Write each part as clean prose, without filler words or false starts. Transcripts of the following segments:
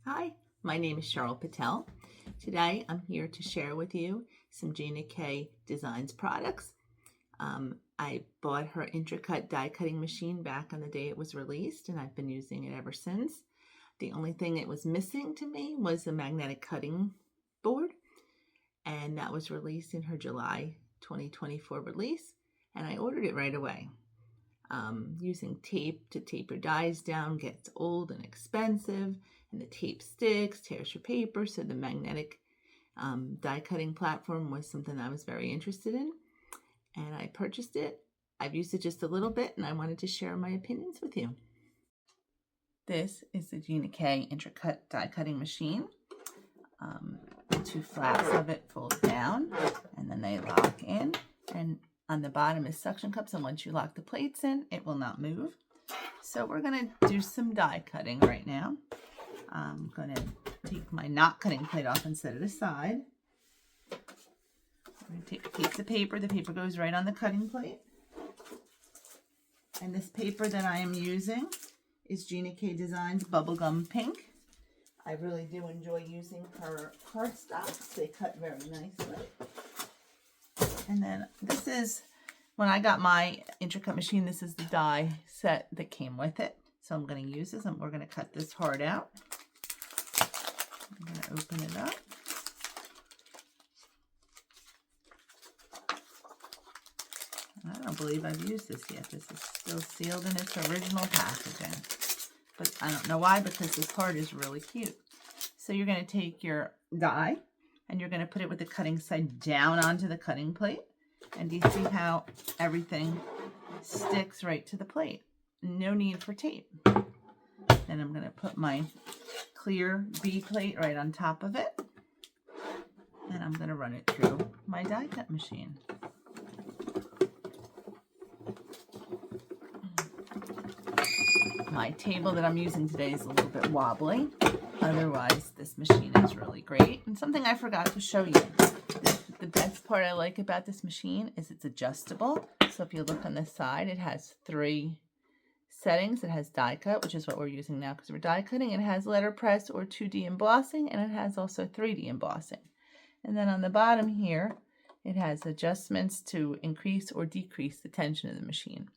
Hi, my name is Cheryl Patel. Today I'm here to share with you some Gina K Designs products. I bought her Intricut die cutting machine back on the day it was released, and I've been using it ever since. The only thing it was missing to me was the magnetic cutting board, and that was released in her July 2024 release, and I ordered it right away. Using tape to tape your dies down gets old and expensive, and the tape sticks, tears your paper, so the magnetic die cutting platform was something I was very interested in, and I purchased it. I've used it just a little bit, and I wanted to share my opinions with you. This is the Gina K Intricut die cutting machine. The two flaps of it fold down, and then they lock in, and on the bottom is suction cups, and once you lock the plates in, it will not move. So we're going to do some die cutting right now. I'm going to take my not cutting plate off and set it aside. I'm going to take a piece of paper. The paper goes right on the cutting plate. And this paper that I am using is Gina K Designs Bubblegum Pink. I really do enjoy using her cardstocks. They cut very nicely. And then this is, when I got my Intricut machine, this is the die set that came with it. So I'm going to use this, and we're going to cut this heart out. I'm going to open it up. I don't believe I've used this yet. This is still sealed in its original packaging. But I don't know why, because this heart is really cute. So you're going to take your die, and you're going to put it with the cutting side down onto the cutting plate. And do you see how everything sticks right to the plate? No need for tape. Then I'm going to put my clear B plate right on top of it. And I'm going to run it through my die cut machine. My table that I'm using today is a little bit wobbly. Otherwise, this machine is really great. And something I forgot to show you. The best part I like about this machine is it's adjustable. So if you look on the side, it has 3 settings. It has die cut, which is what we're using now because we're die cutting. It has letterpress or 2D embossing, and it has also 3D embossing. And then on the bottom here, it has adjustments to increase or decrease the tension of the machine.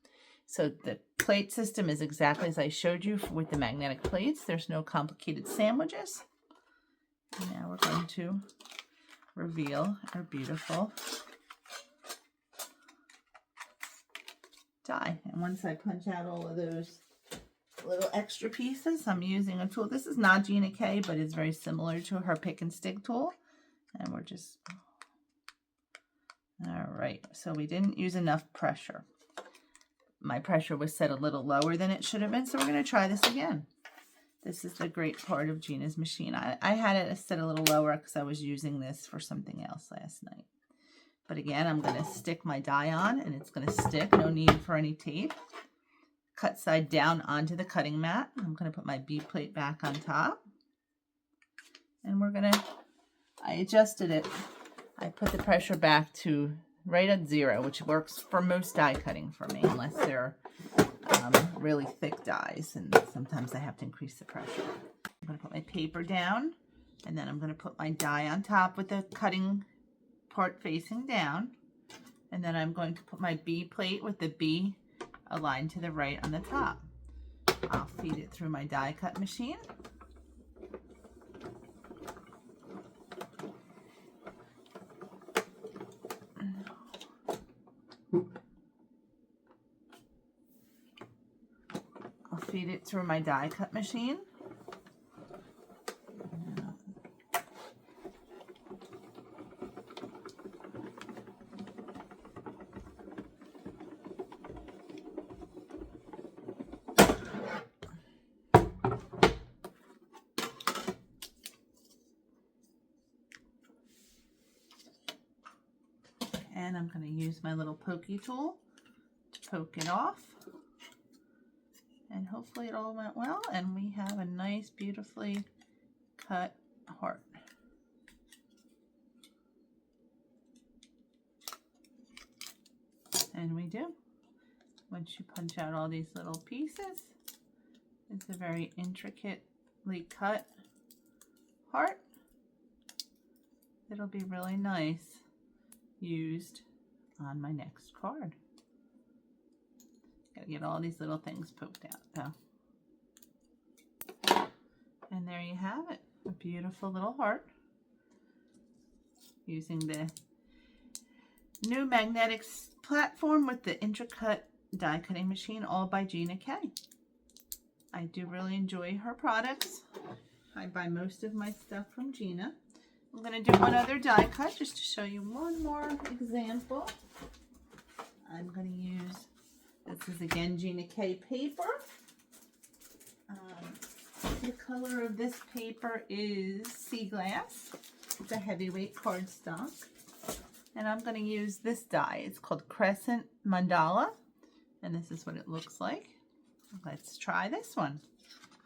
So the plate system is exactly as I showed you with the magnetic plates. There's no complicated sandwiches. And now we're going to reveal our beautiful die. And once I punch out all of those little extra pieces, I'm using a tool. This is not Gina K, but it's very similar to her pick and stick tool. And we're just, all right. So we didn't use enough pressure. My pressure was set a little lower than it should have been, so we're going to try this again. This is the great part of Gina's machine. I had it set a little lower because I was using this for something else last night. But again, I'm going to stick my die on, and it's going to stick. No need for any tape. Cut side down onto the cutting mat. I'm going to put my B plate back on top. And we're going to, I adjusted it. I put the pressure back to right at 0, which works for most die cutting for me, unless they're really thick dies, and sometimes I have to increase the pressure. I'm going to put my paper down, and then I'm going to put my die on top with the cutting part facing down, and then I'm going to put my B plate with the B aligned to the right on the top. I'll feed it through my die cut machine. Feed it through my die cut machine. And I'm going to use my little pokey tool to poke it off. And hopefully it all went well, and we have a nice, beautifully cut heart. And we do. Once you punch out all these little pieces, it's a very intricately cut heart. It'll be really nice used on my next card. Gotta get all these little things poked out though. And there you have it, a beautiful little heart using the new magnetic platform with the Intricut die cutting machine, all by Gina K. I do really enjoy her products. I buy most of my stuff from Gina. I'm going to do one other die cut just to show you one more example. I'm going to use, this is again Gina K paper. The color of this paper is sea glass. It's a heavyweight cardstock. And I'm going to use this die. It's called Crescent Mandala. And this is what it looks like. Let's try this one.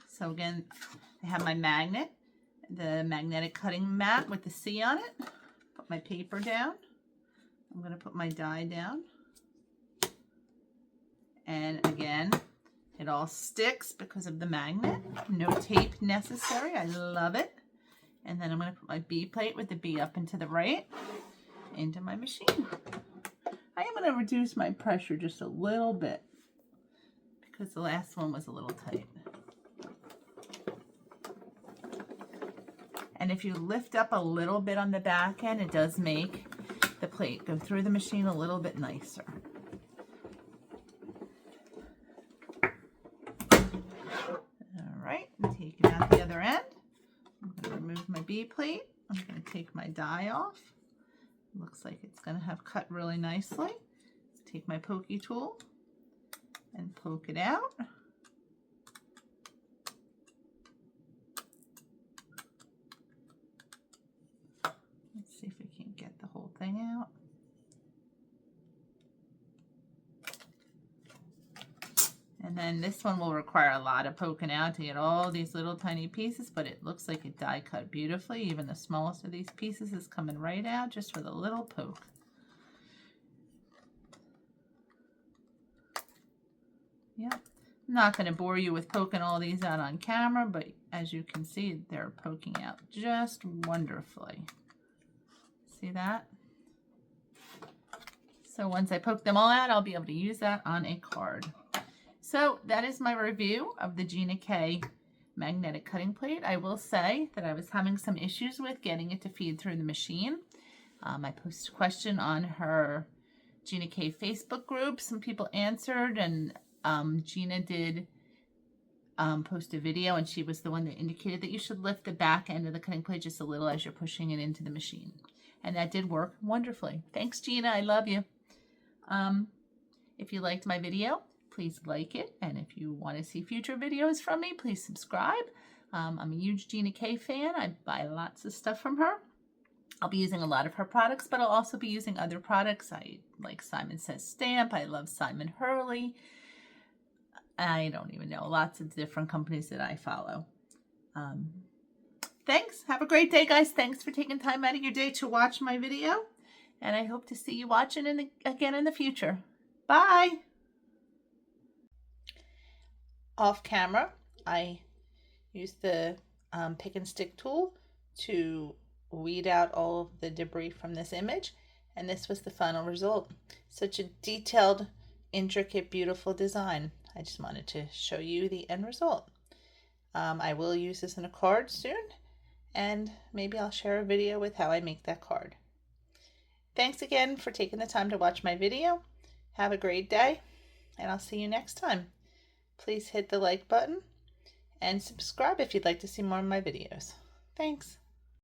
So again, I have my magnet, the magnetic cutting mat with the C on it. Put my paper down. I'm going to put my die down. And again, it all sticks because of the magnet. No tape necessary. I love it. And then I'm going to put my B plate with the B up and to the right into my machine. I am going to reduce my pressure just a little bit because the last one was a little tight. And if you lift up a little bit on the back end, it does make the plate go through the machine a little bit nicer. All right, I'm taking out the other end. I'm going to remove my B plate. I'm going to take my die off. Looks like it's going to have cut really nicely. Take my pokey tool and poke it out. Let's see if we can get the whole thing out. And then this one will require a lot of poking out to get all these little tiny pieces, but it looks like it die cut beautifully. Even the smallest of these pieces is coming right out just with a little poke. Yep. I'm not going to bore you with poking all these out on camera, but as you can see, they're poking out just wonderfully. See that? So once I poke them all out, I'll be able to use that on a card. So that is my review of the Gina K magnetic cutting plate. I will say that I was having some issues with getting it to feed through the machine. I posted a question on her Gina K Facebook group. Some people answered, and Gina did post a video, and she was the one that indicated that you should lift the back end of the cutting plate just a little as you're pushing it into the machine. And that did work wonderfully. Thanks, Gina. I love you. If you liked my video, please like it. And if you want to see future videos from me, please subscribe. I'm a huge Gina K fan. I buy lots of stuff from her. I'll be using a lot of her products, but I'll also be using other products. I like Simon Says Stamp. I love Simon Hurley. I don't even know. Lots of different companies that I follow. Thanks. Have a great day, guys. Thanks for taking time out of your day to watch my video. And I hope to see you watching again in the future. Bye. Off camera, I used the pick and stick tool to weed out all of the debris from this image, and this was the final result. Such a detailed, intricate, beautiful design. I just wanted to show you the end result. I will use this in a card soon, and maybe I'll share a video with how I make that card. Thanks again for taking the time to watch my video. Have a great day, and I'll see you next time. Please hit the like button and subscribe if you'd like to see more of my videos. Thanks.